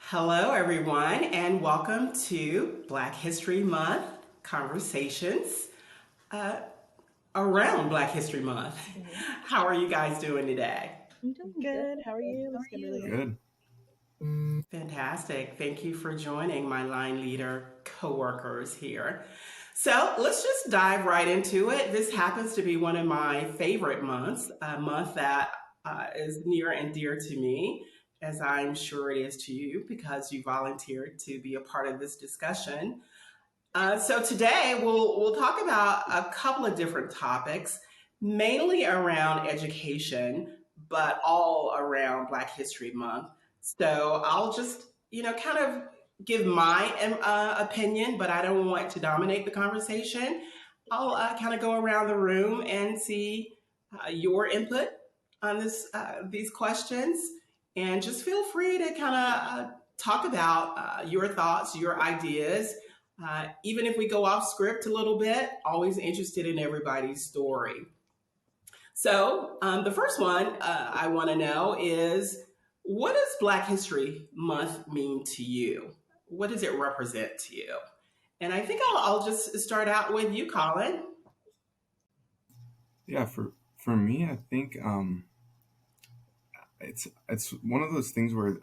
Hello, everyone, and welcome to Black History Month conversations uh, around Black History Month. Mhm. How are you guys doing today? I'm doing good. Good. How are you, How Miss are you? Kimberly? Good. Fantastic. Thank you for joining my line leader coworkers here. So let's just dive right into it. This happens to be one of my favorite months, a month that is near and dear to me, as I'm sure it is to you because you volunteered to be a part of this discussion. So today we'll talk about a couple of different topics, mainly around education, but all around Black History Month. So I'll just kind of give my opinion, but I don't want to dominate the conversation. I'll kind of go around the room and see your input on these questions, and just feel free to kind of talk about your thoughts, your ideas, even if we go off script a little bit, always interested in everybody's story. So, the first one I want to know is, what does Black History Month mean to you? What does it represent to you? And I think I'll just start out with you, Colin. Yeah, for me, I think it's one of those things where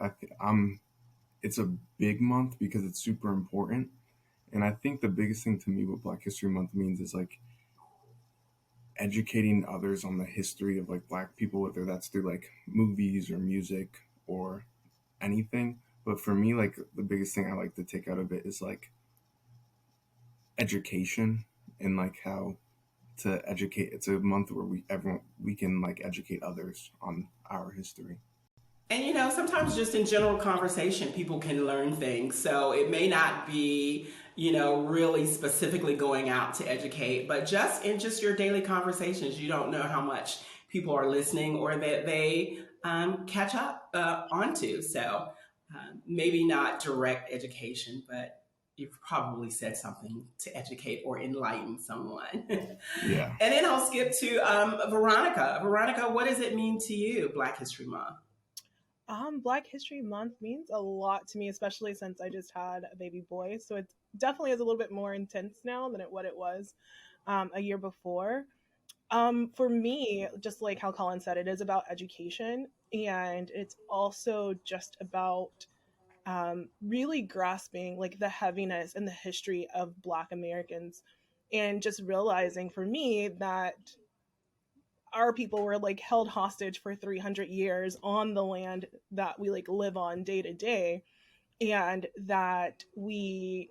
it's a big month because it's super important, and I think the biggest thing to me what Black History Month means is like educating others on the history of like Black people, whether that's through like movies or music or anything. But for me, like the biggest thing I like to take out of it is like education and like how to educate. It's a month where we can like educate others on our history. And sometimes just in general conversation, people can learn things. So it may not be, really specifically going out to educate, but just in just your daily conversations, you don't know how much people are listening or that they catch up onto. So maybe not direct education, but you've probably said something to educate or enlighten someone. And Yeah. then I'll skip to Veronica. Veronica, what does it mean to you, Black History Month? Black History Month means a lot to me, especially since I just had a baby boy. So it definitely is a little bit more intense now than what it was a year before. For me, just like how Colin said, it is about education, and it's also just about really grasping like the heaviness and the history of Black Americans, and just realizing for me that our people were like held hostage for 300 years on the land that we like live on day to day, and that we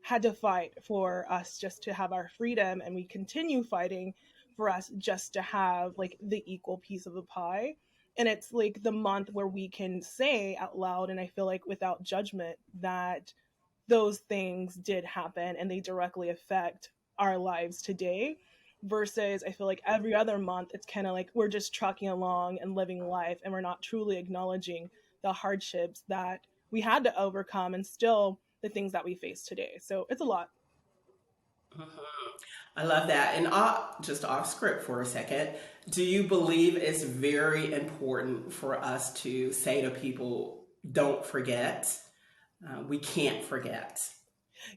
had to fight for us just to have our freedom, and we continue fighting for us just to have like the equal piece of the pie. And it's like the month where we can say out loud, and I feel like without judgment, that those things did happen and they directly affect our lives today. Versus I feel like every other month it's kind of like we're just trucking along and living life, and we're not truly acknowledging the hardships that we had to overcome and still the things that we face today. So it's a lot. Mhm. I love that. And just off script for a second, do you believe it's very important for us to say to people, don't forget? We can't forget.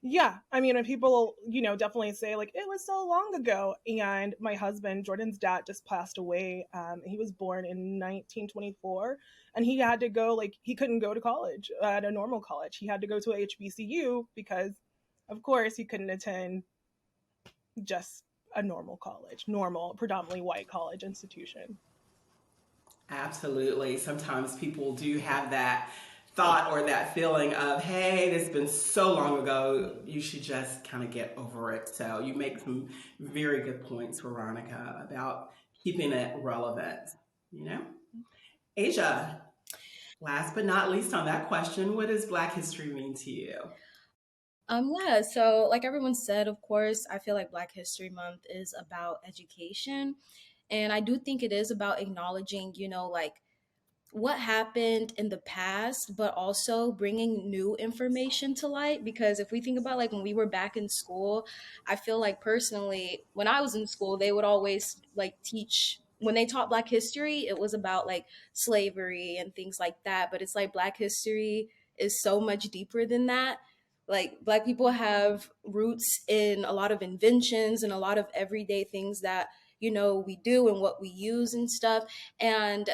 Yeah, I mean, and people, definitely say like it was so long ago. And my husband, Jordan's dad, just passed away. He was born in 1924, and he had to go like he couldn't go to college at a normal college. He had to go to a HBCU because, of course, he couldn't attend just a normal college, normal, predominantly white college institution. Absolutely. Sometimes people do have that thought or that feeling of, hey, this has been so long ago, you should just kind of get over it. So you make some very good points, Veronica, about keeping it relevant, you know? Asia, last but not least on that question, what does Black history mean to you? Yeah, so like everyone said, of course, I feel like Black History Month is about education. And I do think it is about acknowledging, like what happened in the past, but also bringing new information to light. Because if we think about like when we were back in school, I feel like personally, when I was in school, they would always like teach. When they taught Black history, it was about like slavery and things like that. But it's like Black history is so much deeper than that. Like Black people have roots in a lot of inventions and a lot of everyday things that we do and what we use and stuff. And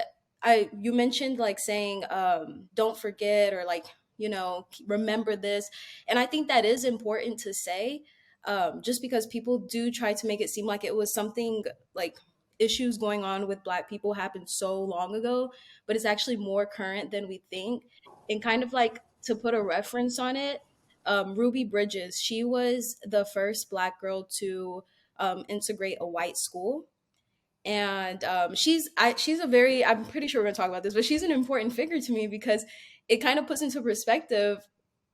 you mentioned like saying don't forget, or like remember this. And I think that is important to say, just because people do try to make it seem like it was something like issues going on with Black people happened so long ago, but it's actually more current than we think. And kind of like to put a reference on it, Ruby Bridges, she was the first Black girl to integrate a white school. And she's a very, I'm pretty sure we're gonna talk about this, but she's an important figure to me because it kind of puts into perspective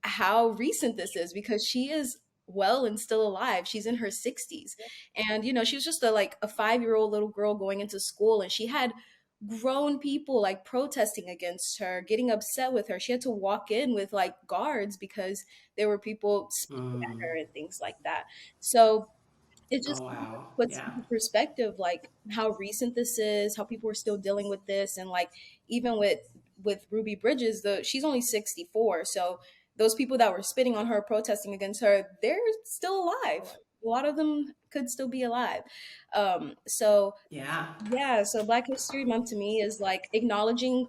how recent this is, because she is well and still alive. She's in her 60s. And she was just a 5-year-old little girl going into school, and she had grown people like protesting against her, getting upset with her. She had to walk in with like guards because there were people spitting at Mm. her and things like that. So it Oh just wow. puts Yeah. into perspective like how recent this is, how people are still dealing with this. And like even with Ruby Bridges, the she's only 64. So those people that were spitting on her, protesting against her, they're still alive. A lot of them could still be alive. So Yeah. yeah, so Black History Month to me is like acknowledging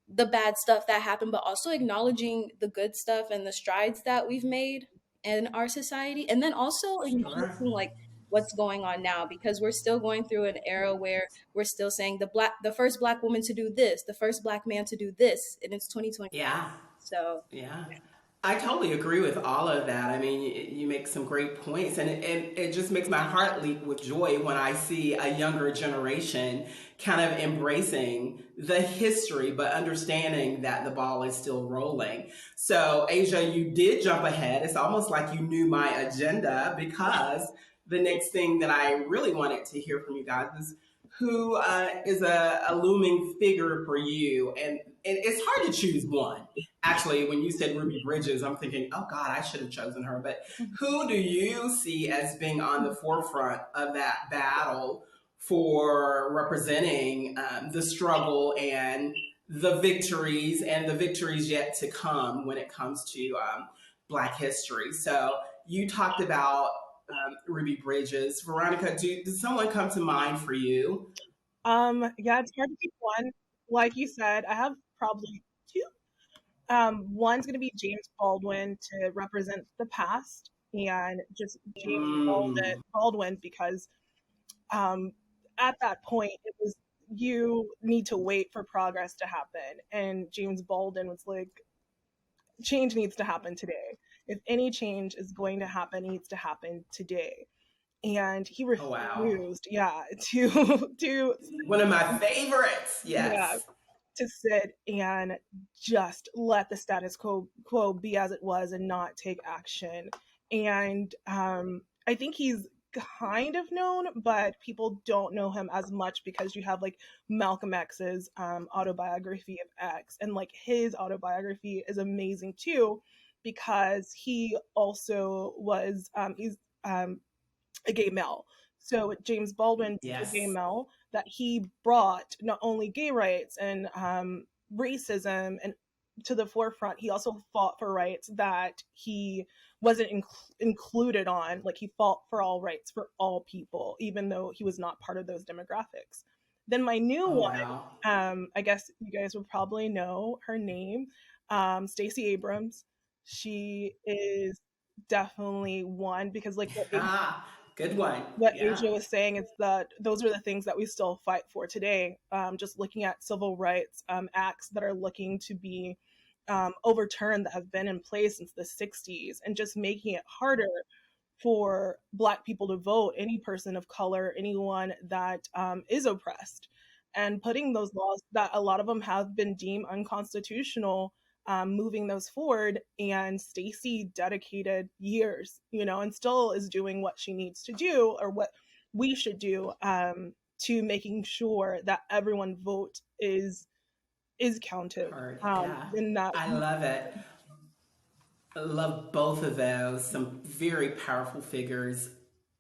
the bad stuff that happened, but also acknowledging the good stuff and the strides that we've made in our society. And then also Sure. acknowledging like what's going on now, because we're still going through an era where we're still saying the first Black woman to do this, the first Black man to do this, and it's 2020. Yeah. So Yeah. I totally agree with all of that. I mean, you make some great points, and it just makes my heart leap with joy when I see a younger generation kind of embracing the history, but understanding that the ball is still rolling. So, Asia, you did jump ahead. It's almost like you knew my agenda, because the next thing that I really wanted to hear from you guys is who is a looming figure for you, and it's hard to choose one. Actually, when you said Ruby Bridges, I'm thinking, oh God, I should have chosen her. But who do you see as being on the forefront of that battle for representing the struggle and the victories yet to come when it comes to Black history? So you talked about Ruby Bridges. Veronica, does someone come to mind for you? Yeah, it's hard to pick one. Like you said, I have probably two. One's gonna be James Baldwin to represent the past, and just James Mm. Baldwin because um, at that point it was, you need to wait for progress to happen, and James Baldwin was like, change needs to happen today. If any change is going to happen, it needs to happen today. And he Oh wow. refused, yeah, to to One of my favorites. yeah, Yes. to sit and just let the status quo be as it was and not take action. And I think he's kind of known, but people don't know him as much because you have like Malcolm X's autobiography of X, and like his autobiography is amazing too because he also was he's um, a gay male. So James Baldwin, a gay Yes. male, that he brought not only gay rights and racism and to the forefront, he also fought for rights that he wasn't included on. Like he fought for all rights for all people, even though he was not part of those demographics. Then my new Oh one, wow. I guess you guys would probably know her name, Stacey Abrams. She is definitely one because like Ah, good one. what Yeah. Asia was saying is that those are the things that we still fight for today. Just looking at civil rights acts that are looking to be overturned that have been in place since the 60s, and just making it harder for Black people to vote, any person of color, anyone that is oppressed, and putting those laws that a lot of them have been deemed unconstitutional, moving those forward. And Stacey dedicated years, and still is doing what she needs to do, or what we should do, to making sure that everyone vote is counted, Heard. Yeah. and that I love it. I love both of those. Some very powerful figures,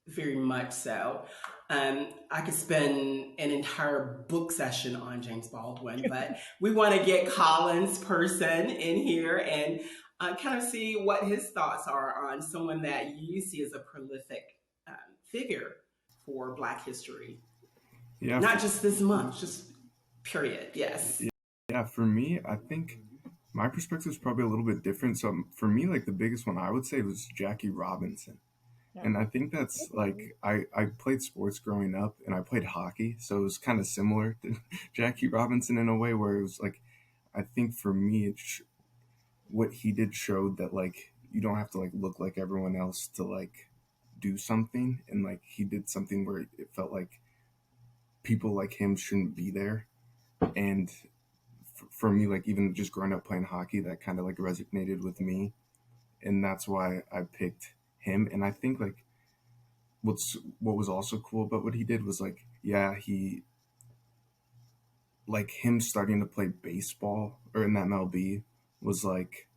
very much so. I could spend an entire book session on James Baldwin, but we want to get Colin's person in here and kind of see what his thoughts are on someone that you see as a prolific um, figure for Black history. Yeah, Not just this month, just period. Yes. yeah. For me, I think my perspective is probably a little bit different. So for me, like the biggest one I would say was Jackie Robinson. Yeah. And I think that's like I played sports growing up and I played hockey, so it was kind of similar to Jackie Robinson in a way where it was like I think for me what he did showed that like you don't have to like look like everyone else to like do something, and like he did something where it felt like people like him shouldn't be there. And for me, like even just growing up playing hockey, that kind of like resonated with me, and that's why I picked him. And I think like what was also cool about what he did was like, yeah, he like him starting to play baseball or in that MLB was like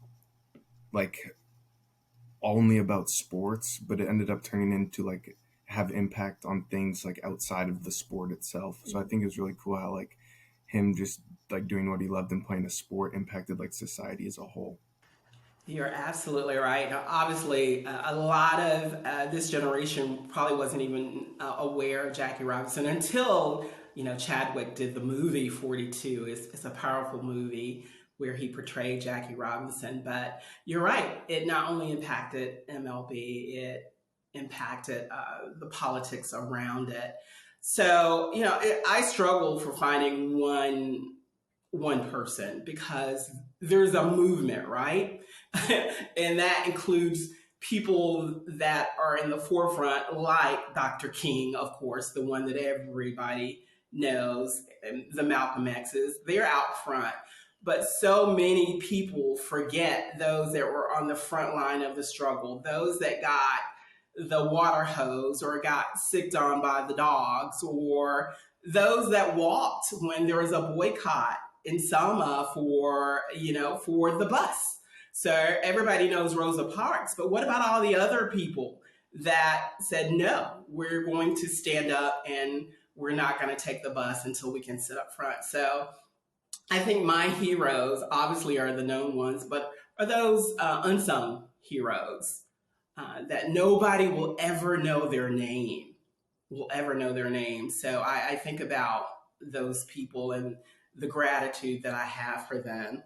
only about sports, but it ended up turning into like have impact on things like outside of the sport itself. So I think it's really cool how like him just like doing what he loved and playing a sport impacted like society as a whole. You're absolutely right. Now, obviously, a lot of this generation probably wasn't even aware of Jackie Robinson until Chadwick did the movie 42. It's a powerful movie where he portrayed Jackie Robinson. But you're right; it not only impacted MLB, it impacted the politics around it. So I struggle for finding one person because there's a movement, right? And that includes people that are in the forefront, like Dr. King, of course, the one that everybody knows, and the Malcolm X's. They're out front. But so many people forget those that were on the front line of the struggle, those that got the water hose or got sicked on by the dogs, or those that walked when there was a boycott in Selma for the bus. So everybody knows Rosa Parks, but what about all the other people that said, no, we're going to stand up and we're not going to take the bus until we can sit up front? So I think my heroes obviously are the known ones, but are those unsung heroes that nobody will ever know their name, So I think about those people and the gratitude that I have for them.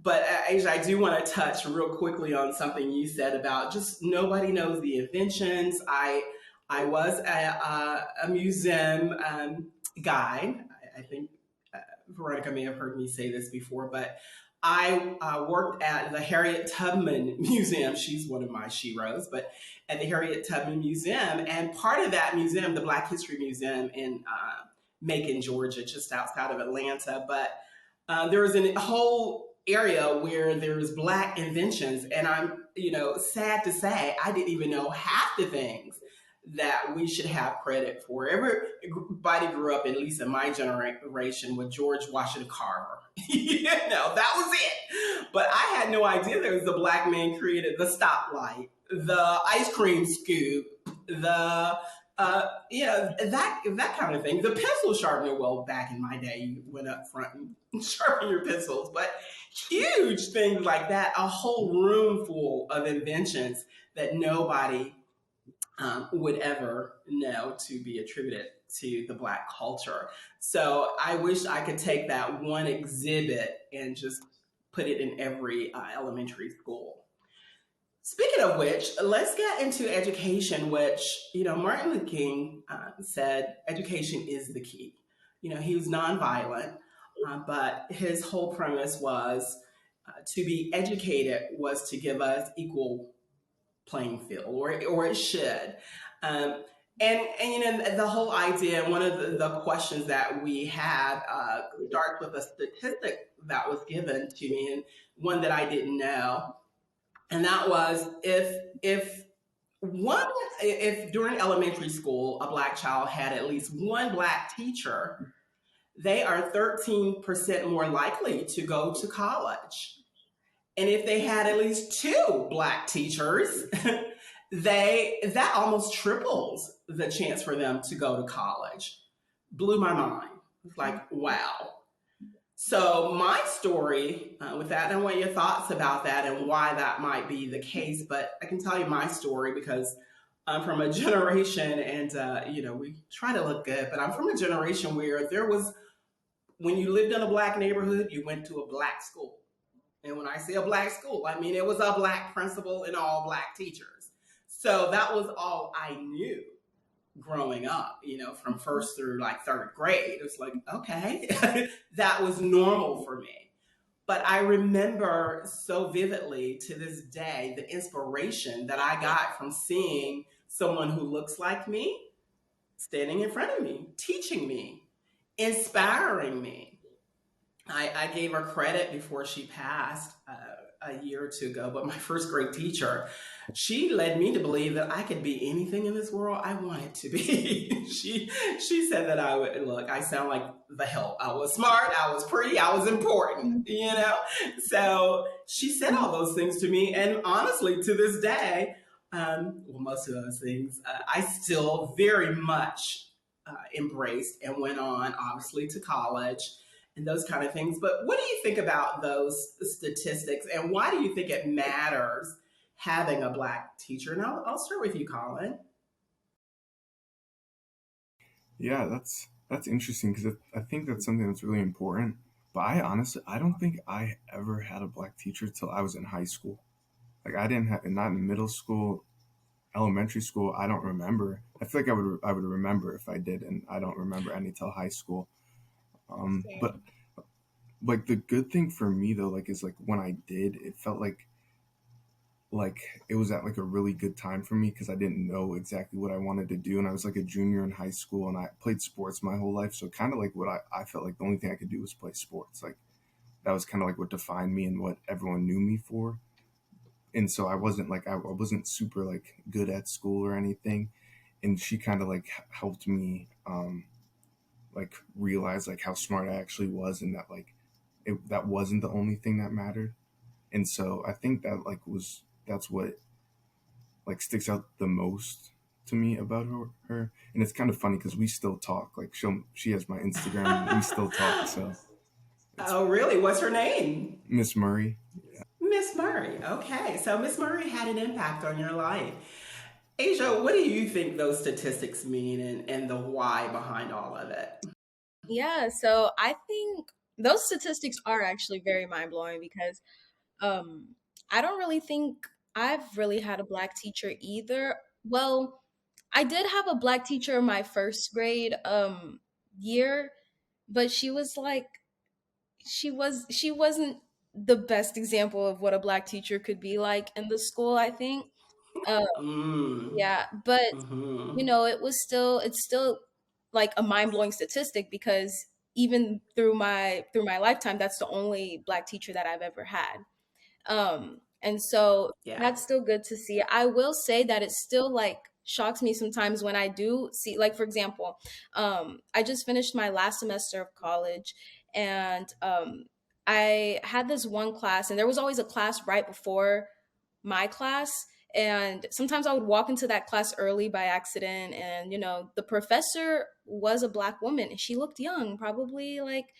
But Asia, I do want to touch real quickly on something you said about just nobody knows the inventions. I was a museum guide. I think Veronica may have heard me say this before, but I worked at the Harriet Tubman Museum. She's one of my sheroes, but at the Harriet Tubman Museum. And part of that museum, the Black History Museum in Macon, Georgia, just outside of Atlanta. But there was a whole area where there's Black inventions. And I'm, sad to say, I didn't even know half the things that we should have credit for. Everybody grew up, at least in my generation, with George Washington Carver. That was it. But I had no idea there was a Black man created the stoplight, the ice cream scoop, the that kind of thing. The pencil sharpener. Well, back in my day, you went up front and sharpened your pencils, but huge things like that. A whole room full of inventions that nobody would ever know to be attributed to the Black culture. So I wish I could take that one exhibit and just put it in every elementary school. Speaking of which, let's get into education, which, Martin Luther King said education is the key. He was nonviolent, but his whole premise was to be educated was to give us equal playing field, or it should. And the whole idea, one of the questions that we had starts with a statistic that was given to me, and one that I didn't know, and that was if during elementary school a Black child had at least one Black teacher, they are 13% more likely to go to college. And if they had at least two Black teachers, that almost triples the chance for them to go to college. Blew my mind. It's like, wow. So my story with that, and I want your thoughts about that and why that might be the case. But I can tell you my story because I'm from a generation, and we try to look good, but I'm from a generation where there was, when you lived in a black neighborhood, you went to a black school. And when I say a black school, I mean it was a black principal and all black teachers. So that was all I knew growing up, from first through like third grade. It was like, okay, that was normal for me. But I remember so vividly to this day the inspiration that I got from seeing someone who looks like me standing in front of me, teaching me, inspiring me. I gave her credit before she passed a year or two ago, but my first grade teacher, she led me to believe that I could be anything in this world I wanted to be. She said that I would look. I sound like the help. I was smart. I was pretty. I was important. So she said all those things to me, and honestly, to this day, well, most of those things I still very much embraced and went on, obviously, to college and those kind of things. But what do you think about those statistics, and why do you think it matters having a black teacher? And I'll start with you, Colin. Yeah, that's interesting because I think that's something that's really important. But I honestly, I don't think I ever had a black teacher till I was in high school. Like I didn't have, not in middle school, elementary school. I don't remember. I feel like I would remember if I did, and I don't remember any till high school. But Same. like the good thing for me though, like is like when I did, it felt like it was at like a really good time for me because I didn't know exactly what I wanted to do, and I was like a junior in high school, and I played sports my whole life, so kind of like what I felt like the only thing I could do was play sports. Like that was kind of like what defined me and what everyone knew me for. And so I wasn't like I wasn't super like good at school or anything, and she kind of like helped me like realize like how smart I actually was, and that like that wasn't the only thing that mattered. And so I think that like was that's what like sticks out the most to me about her. And it's kind of funny because we still talk. Like she has my Instagram, and we still talk. So it's Oh, really? What's her name? Miss Murray. Miss Murray. Okay. So Miss Murray had an impact on your life. Asia, what do you think those statistics mean, and the why behind all of it? Yeah, so I think those statistics are actually very mind blowing because um I don't really think I've really had a black teacher either. Well, I did have a black teacher in my first grade year, but she wasn't the best example of what a black teacher could be like in the school, I think. Uh Mm. yeah, but Mm-hmm. it's still like a mind-blowing statistic because even through my lifetime, that's the only black teacher that I've ever had. And so Yeah. that's still good to see. I will say that it still like shocks me sometimes when I do see, like, for example, I just finished my last semester of college, and I had this one class, and there was always a class right before my class. And sometimes I would walk into that class early by accident, and the professor was a black woman, and she looked young, probably like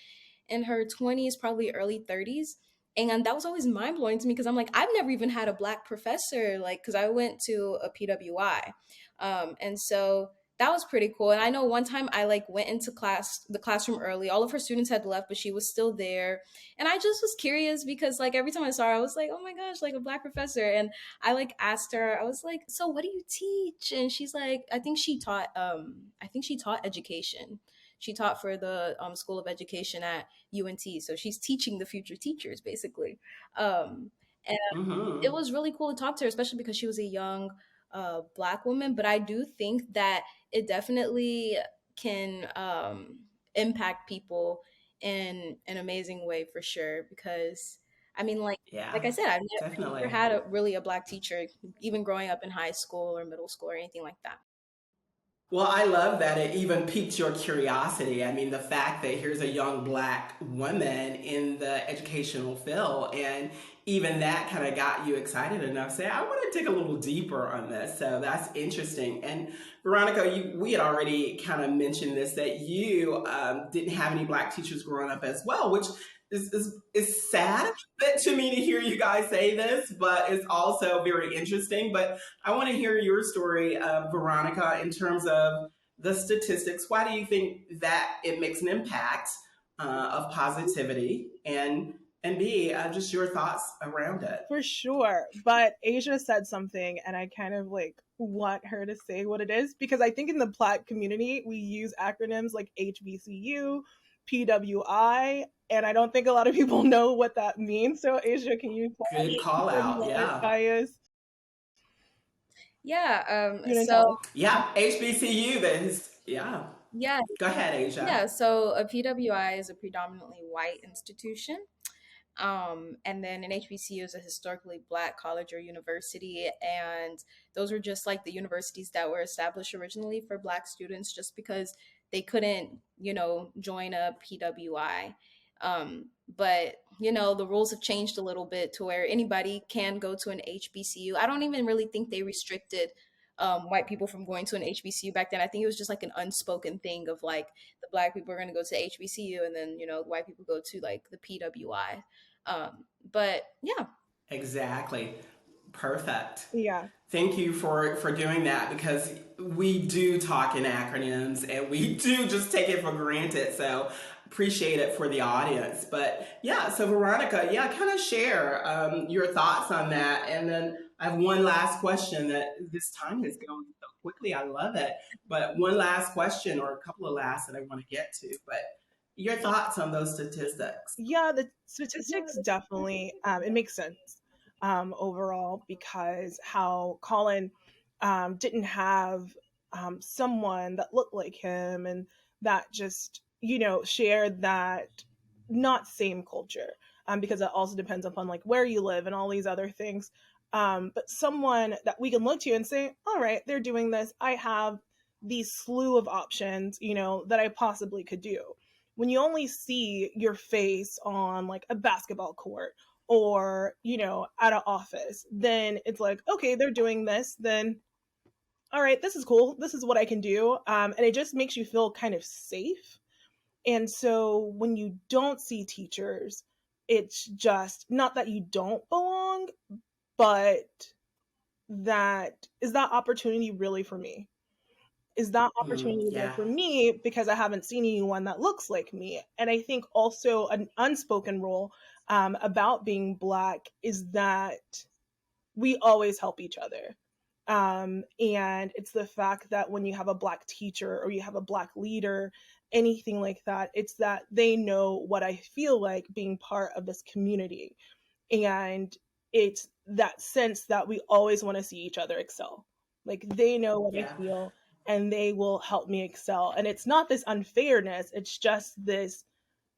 in her 20s, probably early 30s. And that was always mind blowing to me because I'm like, I've never even had a black professor, like, because I went to a PWI. And so that was pretty cool. And I know one time I like went into the classroom early. All of her students had left, but she was still there. And I just was curious because like every time I saw her, I was like, oh my gosh, like a black professor. And I like asked her, I was like, so what do you teach? And she's like, I think she taught education. She taught for the School of Education at UNT. So she's teaching the future teachers, basically. Um, and it Mm-hmm. was really cool to talk to her, especially because she was a young black woman. But I do think that it definitely can impact people in an amazing way for sure. Because I mean, Yeah. like I said, I've never Definitely. had a black teacher, even growing up in high school or middle school or anything like that. Well, I love that it even piqued your curiosity. I mean, the fact that here's a young black woman in the educational field, and even that kind of got you excited enough to say, I want to dig a little deeper on this. So that's interesting. And Veronica, we had already kind of mentioned this, that you didn't have any black teachers growing up as well, which is sad to me to hear you guys say this, but it's also very interesting. But I want to hear your story, Veronica, in terms of the statistics. Why do you think that it makes an impact of positivity, and B, just your thoughts around it? For sure. But Asia said something, and I kind of like want her to say what it is because I think in the Plaid community, we use acronyms like HBCU, PWI, and I don't think a lot of people know what that means. So, Asia, can you Good call tell out. what Yeah. I is? Yeah. You didn't So tell us. Yeah. HBCU, yeah. yeah, Go ahead, Asia. yeah. So a PWI is a predominantly white institution. And then an HBCU is a historically black college or university. And those were just like the universities that were established originally for black students just because they couldn't, join a PWI. But, the rules have changed a little bit to where anybody can go to an HBCU. I don't even really think they restricted white people from going to an HBCU back then. I think it was just like an unspoken thing of like the black people are going to go to HBCU and then, white people go to like the PWI. But yeah. Exactly. Perfect. Yeah. Thank you for doing that, because we do talk in acronyms and we do just take it for granted. So appreciate it for the audience. But yeah, so Veronica, yeah, kind of share your thoughts on that. And then I have one last question, that this time is going so quickly. I love it. But one last question, or a couple of last, that I want to get to. But your thoughts on those statistics? Yeah, the statistics definitely it makes sense overall because how Colin didn't have someone that looked like him and that just shared that not same culture because it also depends upon like where you live and all these other things. But someone that we can look to and say, all right, they're doing this. I have these slew of options, that I possibly could do. When you only see your face on like a basketball court or at an office, then it's like, okay, they're doing this, then all right, this is cool, this is what I can do, and it just makes you feel kind of safe. And so when you don't see teachers, it's just not that you don't belong, but that is that opportunity really for me? Is that opportunity there Yeah. for me because I haven't seen anyone that looks like me? And I think also an unspoken rule about being Black is that we always help each other. And it's the fact that when you have a Black teacher or you have a Black leader, anything like that, it's that they know what I feel like being part of this community. And it's that sense that we always want to see each other excel. Like they know what I Yeah. feel and they will help me excel. And it's not this unfairness, it's just this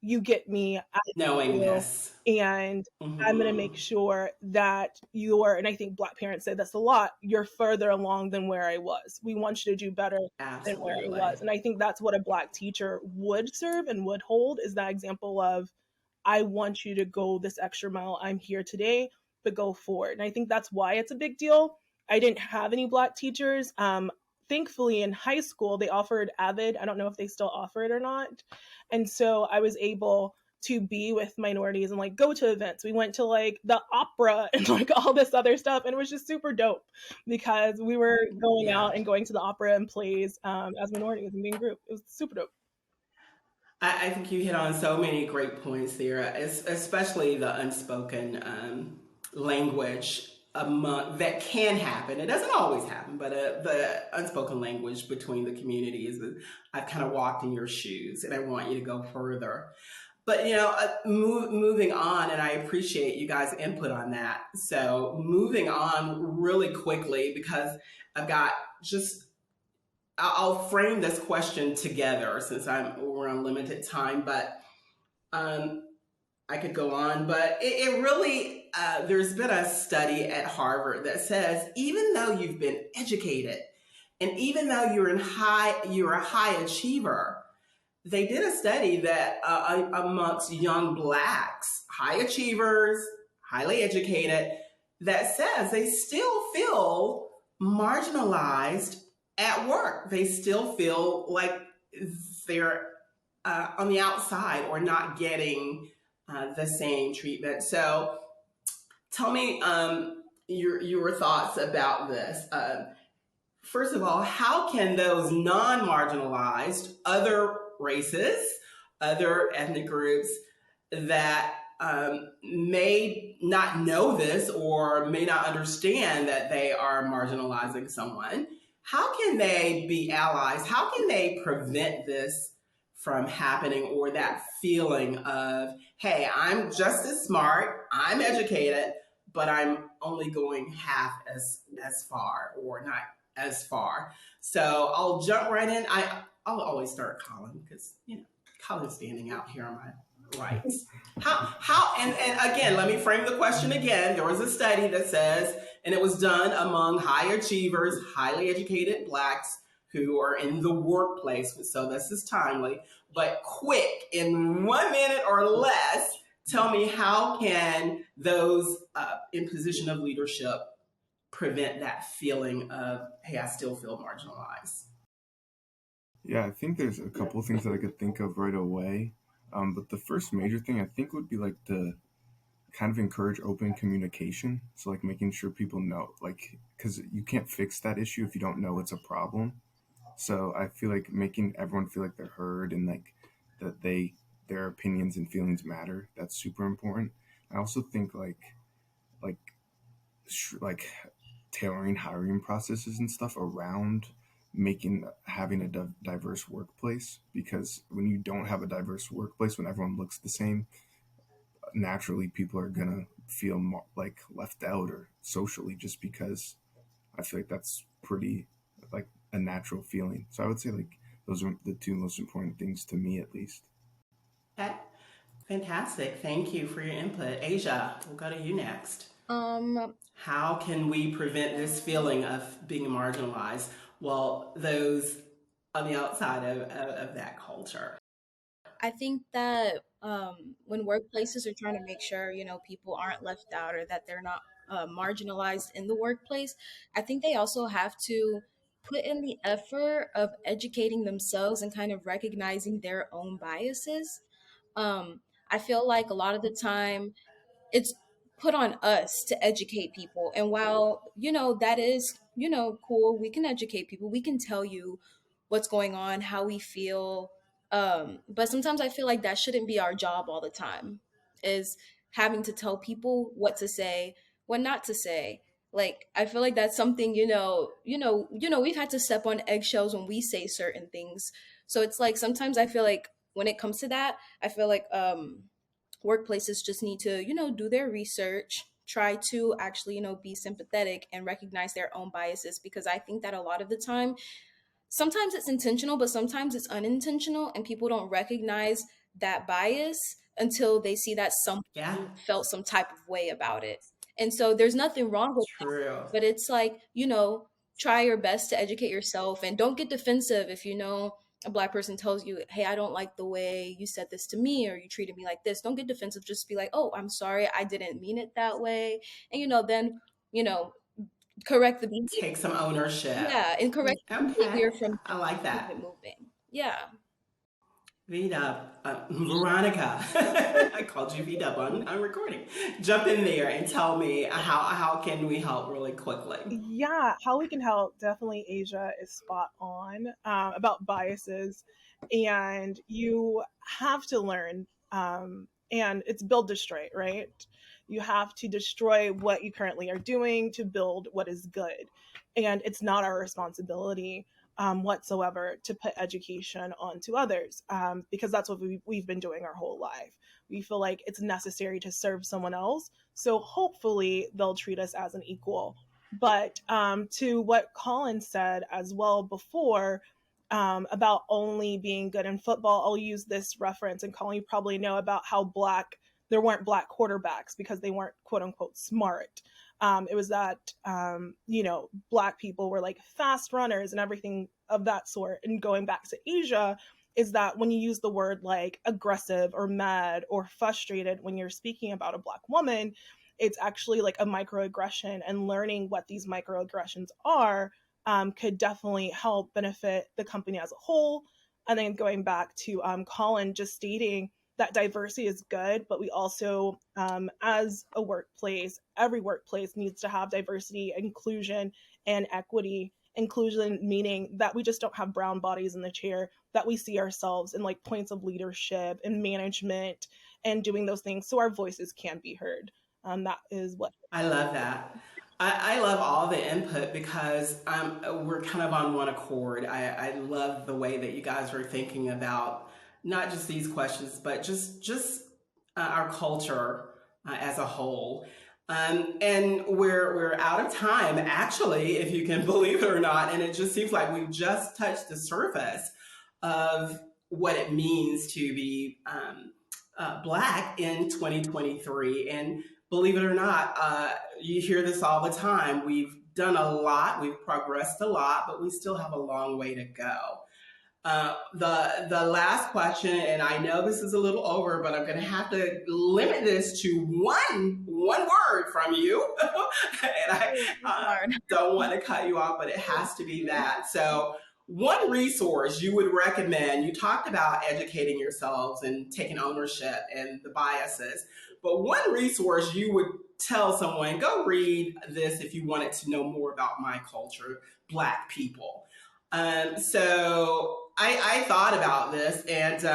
you get me, I get you, Knowingness. and I'm going to Hmm. make sure that you're, and I think Black parents say this a lot, you're further along than where I was. We want you to do better than where I Absolutely. was. And I think that's what a Black teacher would serve and would hold is that example of, I want you to go this extra mile. I'm here today, but go forward. And I think that's why it's a big deal. I didn't have any Black teachers. Thankfully, in high school, they offered Avid. I don't know if they still offer it or not. And so I was able to be with minorities and like go to events. We went to like the opera and like all this other stuff. And it was just super dope because we were going Yeah. out and going to the opera and plays as minorities and being group. It was super dope. I think you hit on so many great points there, especially the unspoken language among that can happen. It doesn't always happen, but the unspoken language between the communities. I've kind of walked in your shoes, and I want you to go further. But moving on, and I appreciate you guys' input on that. So moving on really quickly, because I've got just I'll frame this question together since we're on limited time, but um, I could go on, but it really there's been a study at Harvard that says even though you've been educated, And even though you're a high achiever, they did a study that amongst young blacks, high achievers, highly educated, that says they still feel marginalized at work. They still feel like they're on the outside or not getting the same treatment. So tell me your thoughts about this. First of all, how can those non marginalized other races, other ethnic groups that may not know this or may not understand that they are marginalizing someone, how can they be allies? How can they prevent this from happening, or that feeling of, hey, I'm just as smart, I'm educated, but I'm only going half as far or not as far. So I'll jump right in. I'll always start Colin because Colin's standing out here on my right. And again, let me frame the question again. There was a study that says, and it was done among high achievers, highly educated blacks who are in the workplace. So this is timely, but quick, in 1 minute or less, tell me, how can those in position of leadership prevent that feeling of, hey, I still feel marginalized? Yeah, I think there's a couple of things that I could think of right away. But the first major thing I think would be like to kind of encourage open communication. So like making sure people know, like, because you can't fix that issue if you don't know it's a problem. So I feel like making everyone feel like they're heard and like that their opinions and feelings matter. That's super important. I also think like like tailoring hiring processes and stuff around making having a diverse workplace, because when you don't have a diverse workplace, when everyone looks the same, naturally people are gonna feel more like left out or socially, just because I feel like that's pretty like a natural feeling. So I would say like those are the two most important things to me, at least. Okay, fantastic. Thank you for your input. Asia, we'll go to you next. Um, How can we prevent this feeling of being marginalized? Well, those on the outside of that culture. I think that when workplaces are trying to make sure, people aren't left out or that they're not marginalized in the workplace, I think they also have to put in the effort of educating themselves and kind of recognizing their own biases. I feel like a lot of the time it's put on us to educate people. And while, that is, cool, we can educate people, we can tell you what's going on, how we feel. But sometimes I feel like that shouldn't be our job all the time, is having to tell people what to say, what not to say. Like I feel like that's something, we've had to step on eggshells when we say certain things. So it's like sometimes I feel like when it comes to that, I feel like workplaces just need to, do their research, try to actually, be sympathetic and recognize their own biases, because I think that a lot of the time, sometimes it's intentional, but sometimes it's unintentional, and people don't recognize that bias until they see that someone Yeah, felt some type of way about it. And so there's nothing wrong with that, true. but it's like, try your best to educate yourself and don't get defensive if a black person tells you, hey, I don't like the way you said this to me or you treated me like this. Don't get defensive. Just be like, oh, I'm sorry, I didn't mean it that way. And then you know correct the behavior. Take some ownership. Yeah, and correct the Okay, behavior from I like keep that. it moving. Yeah. Vida, Veronica, I called you Vida on recording. Jump in there and tell me how can we help really quickly. Yeah, how we can help, definitely Asia is spot on about biases. And you have to learn, and it's build destroy, right? You have to destroy what you currently are doing to build what is good. And it's not our responsibility whatsoever to put education onto others, because that's what we've been doing our whole life. We feel like it's necessary to serve someone else. So hopefully they'll treat us as an equal. But to what Colin said as well before, about only being good in football, I'll use this reference. And Colin, you probably know about how there weren't black quarterbacks because they weren't quote unquote smart. It was that, Black people were like fast runners and everything of that sort. And going back to Asia, is that when you use the word like aggressive or mad or frustrated when you're speaking about a Black woman, it's actually like a microaggression, and learning what these microaggressions are could definitely help benefit the company as a whole. And then going back to Colin just stating that diversity is good, but we also, as a workplace, every workplace needs to have diversity, inclusion, and equity. Inclusion meaning that we just don't have brown bodies in the chair, that we see ourselves in like points of leadership and management and doing those things so our voices can be heard. That is what. I love that. I love all the input because we're kind of on one accord. I love the way that you guys are thinking about not just these questions, but just our culture as a whole. And we're out of time, actually, if you can believe it or not. And it just seems like we've just touched the surface of what it means to be Black in 2023. And believe it or not, you hear this all the time. We've done a lot, we've progressed a lot, but we still have a long way to go. The last question, and I know this is a little over, but I'm going to have to limit this to one word from you, and I don't want to cut you off, but it has to be that. So, one resource you would recommend. You talked about educating yourselves and taking ownership and the biases, but one resource you would tell someone, go read this if you wanted to know more about my culture, Black people. So I thought about this, and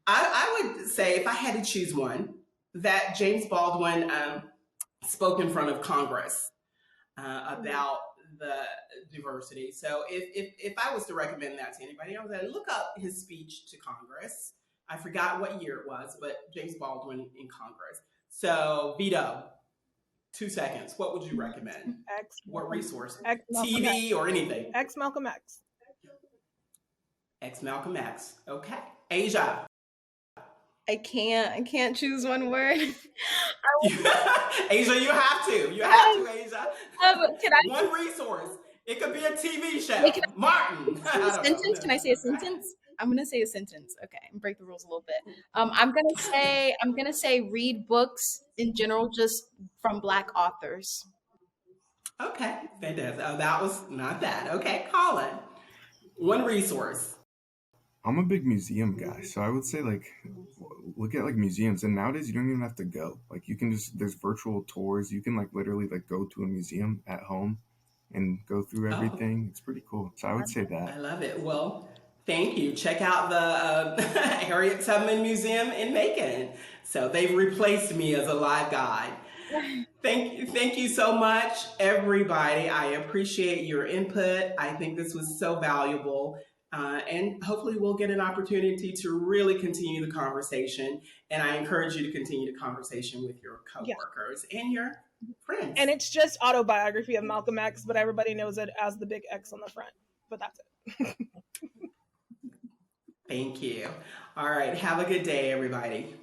I would say if I had to choose one, that James Baldwin spoke in front of Congress about the diversity. So if I was to recommend that to anybody, I would say look up his speech to Congress. I forgot what year it was, but James Baldwin in Congress. So Vito, 2 seconds. What would you recommend? What resource? TV or anything? X Malcolm X. X Malcolm X. Okay. Asia. I can't choose one word. Asia, you have to. You have to, Asia. Can I? One resource. It could be a TV show. Wait, Martin. Sentence? Can I say a sentence? I'm gonna say a sentence. Okay, and break the rules a little bit. I'm gonna say read books in general, just from Black authors. Okay, fantastic. Oh, that was not that. Okay, Colin. One resource. I'm a big museum guy, so I would say like look at like museums, and nowadays you don't even have to go. Like you can just there's virtual tours. You can like literally like go to a museum at home and go through everything. It's pretty cool. So I would say that. I love it. Well, thank you. Check out the Harriet Tubman Museum in Macon. So they've replaced me as a live guide. Thank you so much, everybody. I appreciate your input. I think this was so valuable. And hopefully we'll get an opportunity to really continue the conversation. And I encourage you to continue the conversation with your coworkers and your friends. And it's just autobiography of Malcolm X, but everybody knows it as the big X on the front. But that's it. Thank you. All right. Have a good day, everybody.